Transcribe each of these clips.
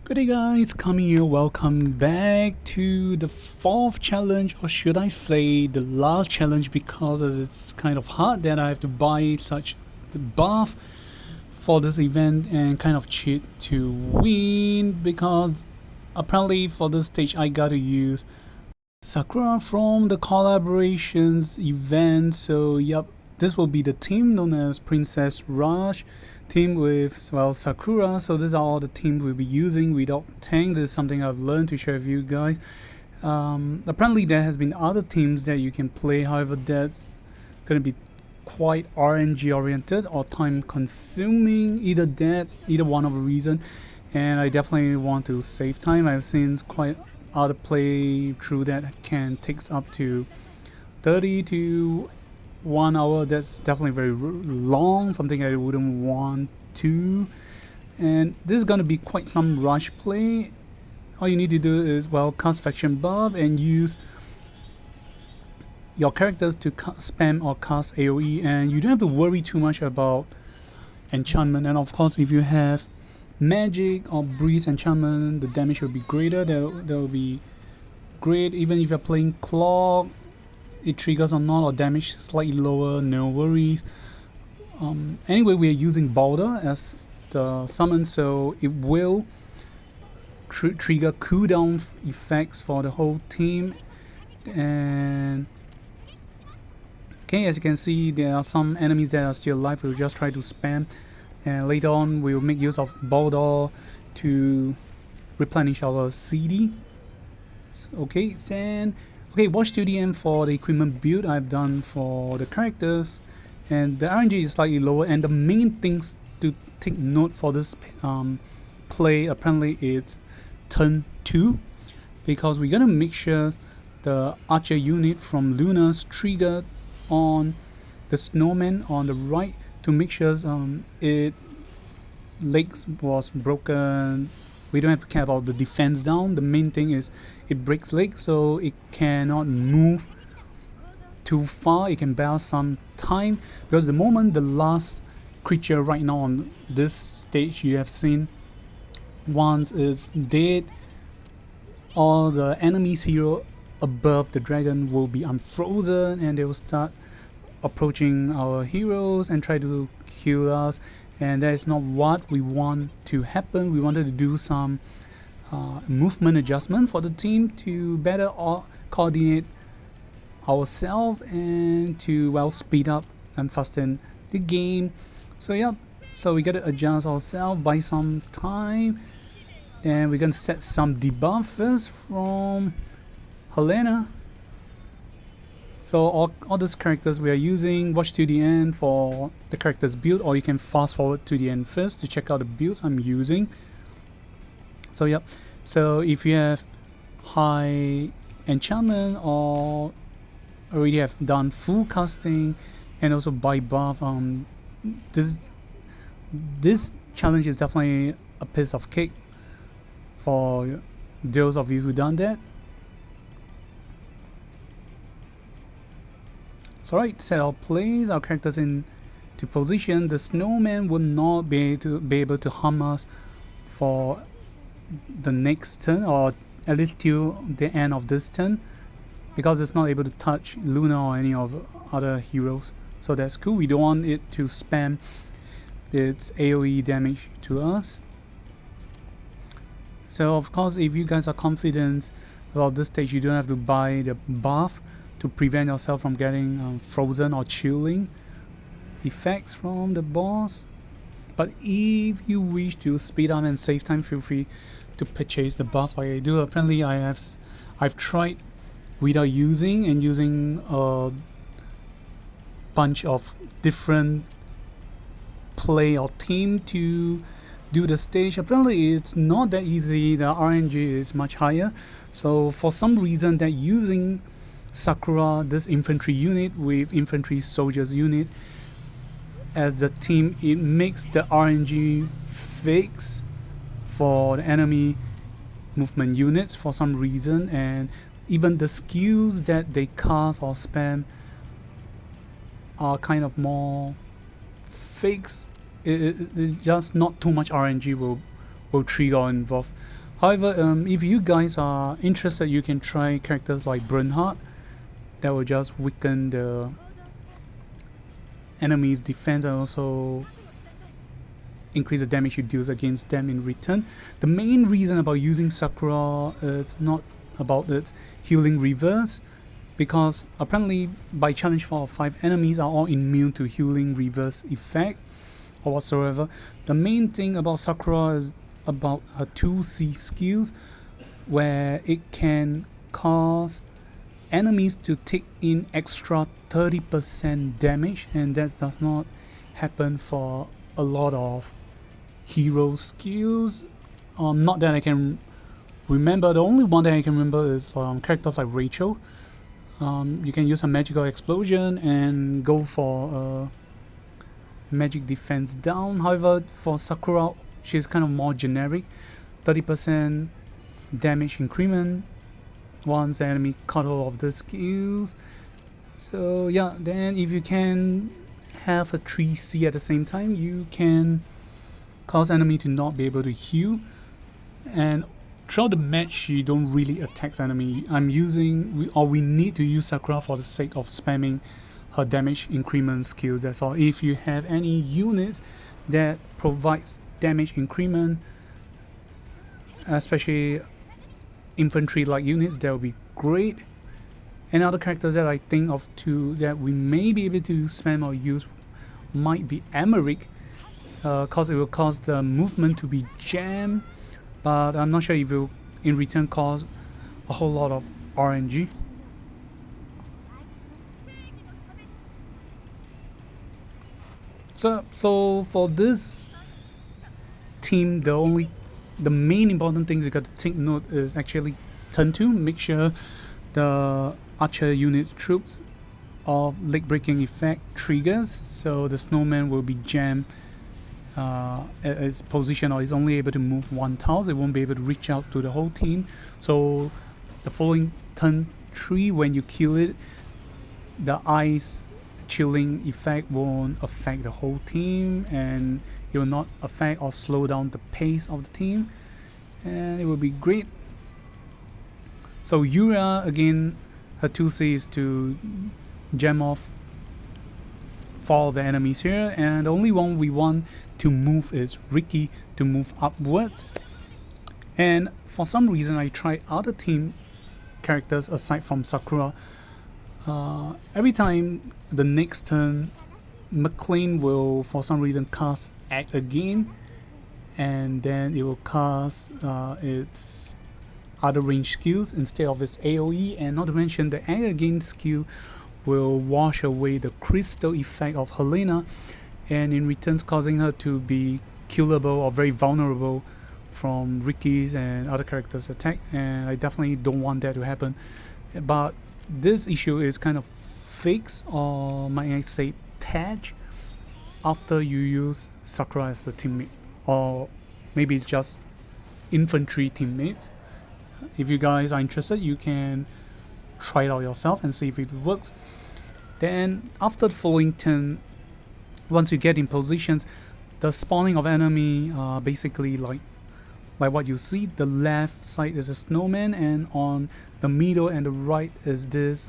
Good day guys, coming here, welcome back to the fourth challenge, or should I say the last challenge, because it's kind of hard that I have to buy such the buff for this event and kind of cheat to win, because apparently for this stage I gotta use Sakura from the collaborations event. So yep, this will be the team known as Princess Rush team with, well, Sakura. So these are all the teams we'll be using without tank. This is something I've learned to share with you guys. Apparently there has been other teams that you can play, however that's gonna be quite RNG oriented or time consuming, either one of the reason, and I definitely want to save time. I've seen quite other play through that can takes up to 30 to 1 hour. That's definitely very long, something I wouldn't want to, and this is going to be quite some rush play. All you need to do is, well, cast faction buff and use your characters to spam or cast AoE, and you don't have to worry too much about enchantment. And of course, if you have magic or breeze enchantment, the damage will be greater. That will be great. Even if you're playing clock, it triggers or not, or damage slightly lower, no worries. Anyway, we are using Boulder as the summon, so it will trigger cooldown effects for the whole team. And okay, as you can see, there are some enemies that are still alive. We'll just try to spam, and later on we'll make use of Boulder to replenish our CD. Okay, then watch to the end for the equipment build I've done for the characters, and the RNG is slightly lower. And the main things to take note for this play, apparently it's turn 2, because we're gonna make sure the archer unit from Luna's triggered on the snowman on the right, to make sure it legs was broken. We don't have to care about the defense down. The main thing is it breaks legs, so it cannot move too far. It can bear some time, because the moment the last creature right now on this stage you have seen, once is dead, all the enemy's hero above the dragon will be unfrozen, and they will start approaching our heroes and try to kill us. And that is not what we want to happen. We wanted to do some movement adjustment for the team to better coordinate ourselves and to, well, speed up and fasten the game. So yeah, so we gotta adjust ourselves, buy some time, and we're gonna set some debuff first from Helena. So all these characters we are using, watch to the end for the characters build, or you can fast forward to the end first to check out the builds I'm using. So yep, so if you have high enchantment or already have done full casting and also buy buff, this challenge is definitely a piece of cake for those of you who done that. So right, set our place, our characters into position. The snowman will not be able to harm us for the next turn, or at least till the end of this turn, because it's not able to touch Luna or any of other heroes. So that's cool. We don't want it to spam its AoE damage to us. So of course, if you guys are confident about this stage, you don't have to buy the buff to prevent yourself from getting frozen or chilling effects from the boss. But if you wish to speed up and save time, feel free to purchase the buff like I do. Apparently I've tried without using a bunch of different play or team to do the stage. Apparently it's not that easy. The RNG is much higher, so for some reason that using Sakura, this infantry unit with infantry soldiers unit as a team, it makes the RNG fix for the enemy movement units for some reason, and even the skills that they cast or spam are kind of more fixed. It's just not too much RNG will will trigger involved. However, if you guys are interested, you can try characters like Bernhardt that will just weaken the enemy's defense and also increase the damage you deal against them in return. The main reason about using Sakura is not about its healing reverse, because apparently by challenge 4 or 5 enemies are all immune to healing reverse effect or whatsoever. The main thing about Sakura is about her 2C skills, where it can cause enemies to take in extra 30% damage, and that does not happen for a lot of hero skills. Not that I can remember. The only one that I can remember is characters like Rachel. You can use a magical explosion and go for magic defense down. However, for Sakura, she's kind of more generic. 30% damage increment once the enemy cut all of the skills. So yeah, then if you can have a 3C at the same time, you can cause enemy to not be able to heal, and throughout the match you don't really attack enemy. We need to use Sakura for the sake of spamming her damage increment skill, that's all. If you have any units that provides damage increment, especially infantry like units, that would be great. And other characters that I think of too that we may be able to spam or use might be Emmerich, cause it will cause the movement to be jammed, but I'm not sure if it will in return cause a whole lot of RNG. So for this team, the main important things you got to take note is actually turn 2. Make sure the archer unit troops of leg breaking effect triggers, so the snowman will be jammed at its position, or is only able to move 1 tile. It won't be able to reach out to the whole team. So the following turn 3, when you kill it, the ice chilling effect won't affect the whole team, and it will not affect or slow down the pace of the team, and it will be great. So Yura, again, her 2C is to jam off 4 of the enemies here, and the only one we want to move is Ricky, to move upwards. And for some reason I tried other team characters aside from Sakura. Every time the next turn, McLean will for some reason cast Act again, and then it will cast its other range skills instead of its AoE, and not to mention the Act again skill will wash away the crystal effect of Helena, and in return causing her to be killable or very vulnerable from Ricky's and other characters' attack, and I definitely don't want that to happen. But this issue is kind of fixed, or might I say patched, after you use Sakura as a teammate, or maybe it's just infantry teammates. If you guys are interested, you can try it out yourself and see if it works. Then after the following turn, once you get in positions, the spawning of enemy are basically like what you see. The left side is a snowman, and on the middle and the right is this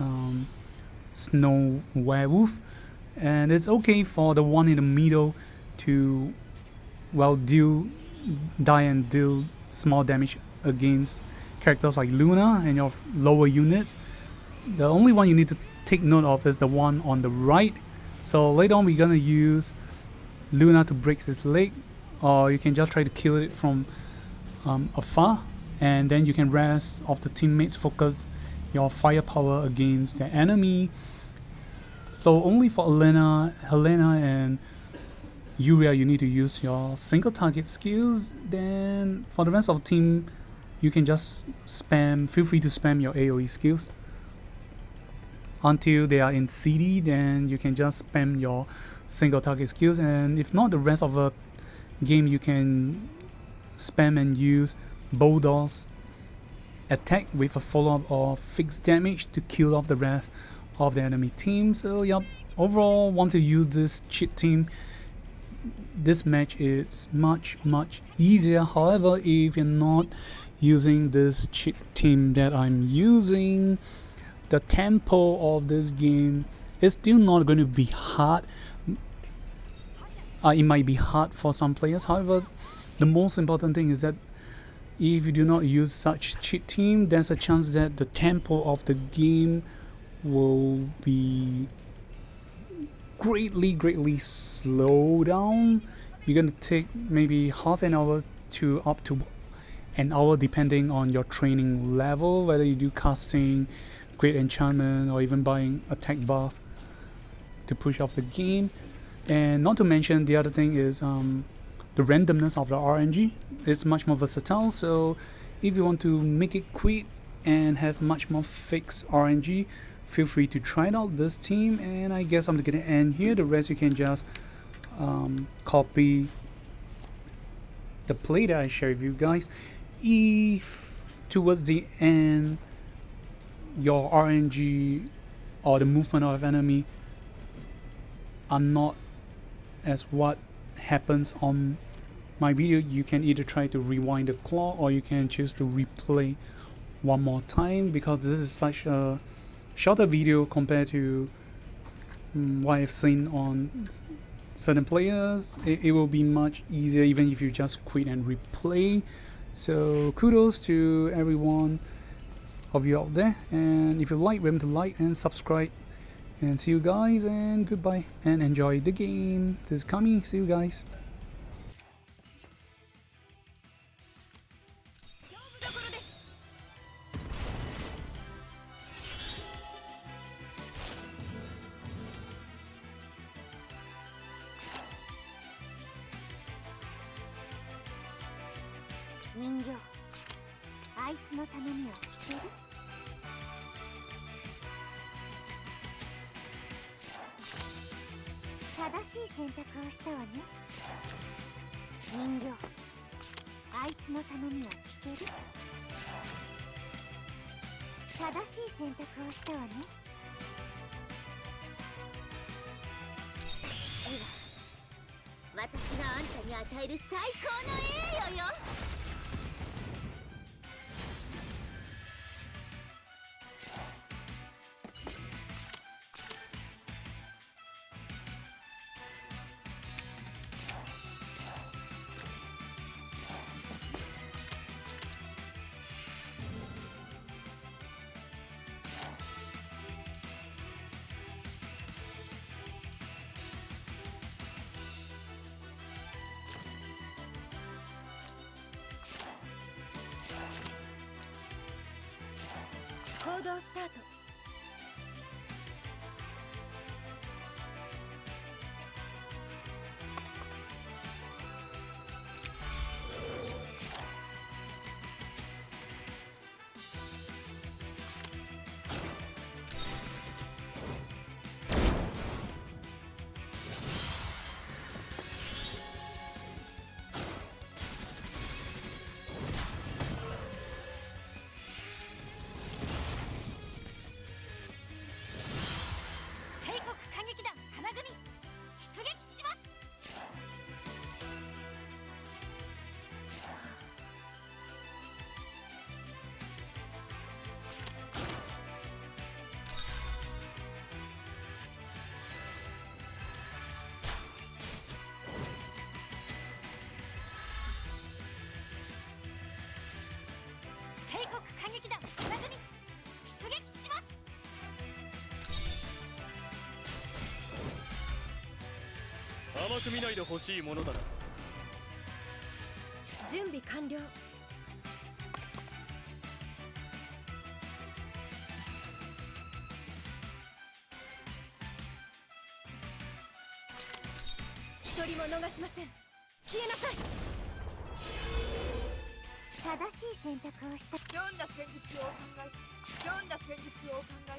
snow werewolf, and it's okay for the one in the middle to die and deal small damage against characters like Luna and your lower units. The only one you need to take note of is the one on the right. So later on we're gonna use Luna to break his leg, or you can just try to kill it from afar, and then you can rest of the teammates, focus your firepower against the enemy. So only for Helena and Yuria you need to use your single target skills. Then for the rest of the team, you can just feel free to spam your AoE skills until they are in CD. Then you can just spam your single target skills, and if not, the rest of the game you can spam and use Bulldog's attack with a follow-up of fixed damage to kill off the rest of the enemy team. So yep, overall, once you use this cheat team, this match is much easier. However, if you're not using this cheat team that I'm using, the tempo of this game is still not going to be hard. It might be hard for some players. However, the most important thing is that if you do not use such cheat team, there's a chance that the tempo of the game will be greatly slow down. You're gonna take maybe half an hour to up to an hour depending on your training level, whether you do casting, great enchantment, or even buying attack buff to push off the game. And not to mention, the other thing is the randomness of the RNG is much more versatile. So if you want to make it quick and have much more fixed RNG, feel free to try out this team. And I guess I'm gonna end here. The rest you can just copy the play that I share with you guys. If towards the end your RNG or the movement of enemy are not as what happens on my video, you can either try to rewind the clock or you can choose to replay one more time, because this is such a shorter video compared to what I've seen on certain players. It will be much easier even if you just quit and replay. So kudos to everyone of you out there, and if you like, remember to like and subscribe, and see you guys, and goodbye, and enjoy the game. This is Kami. See you guys.甘く見ないでほしいものだな。準備完了。一人も逃しません。消えなさい。正しい選択をした。読んだ戦術を考えた。読んだ戦術を考えた。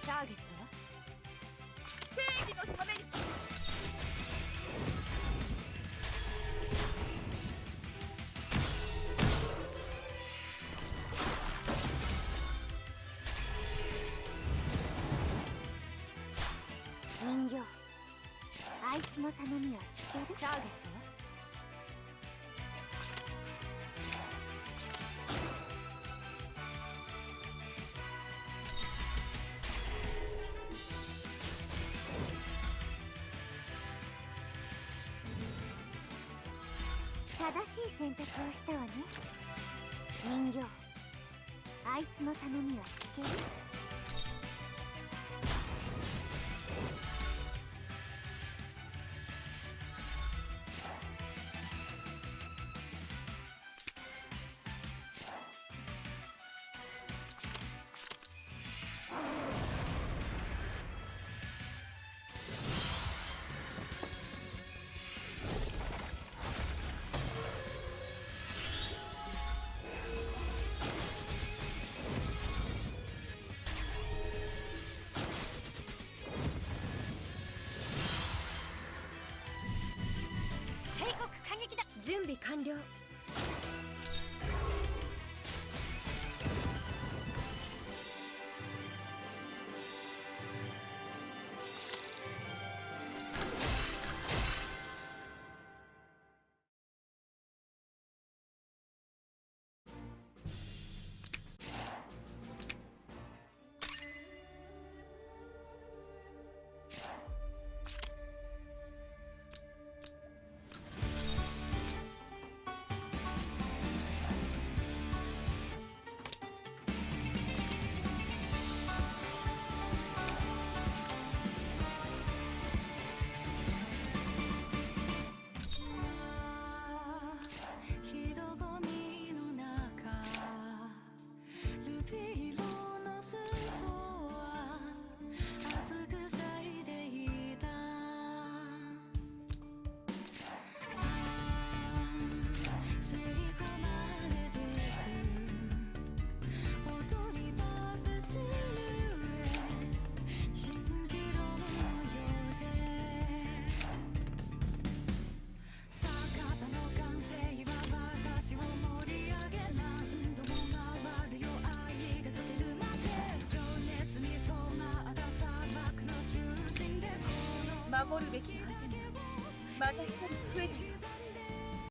ターゲットは正義のために。人形、あいつのの頼みは聞ける？ターゲットは正しい選択をしたわね。人形、あいつの頼みは聞ける？準備完了。守るべき相手がまた一人増えたよ。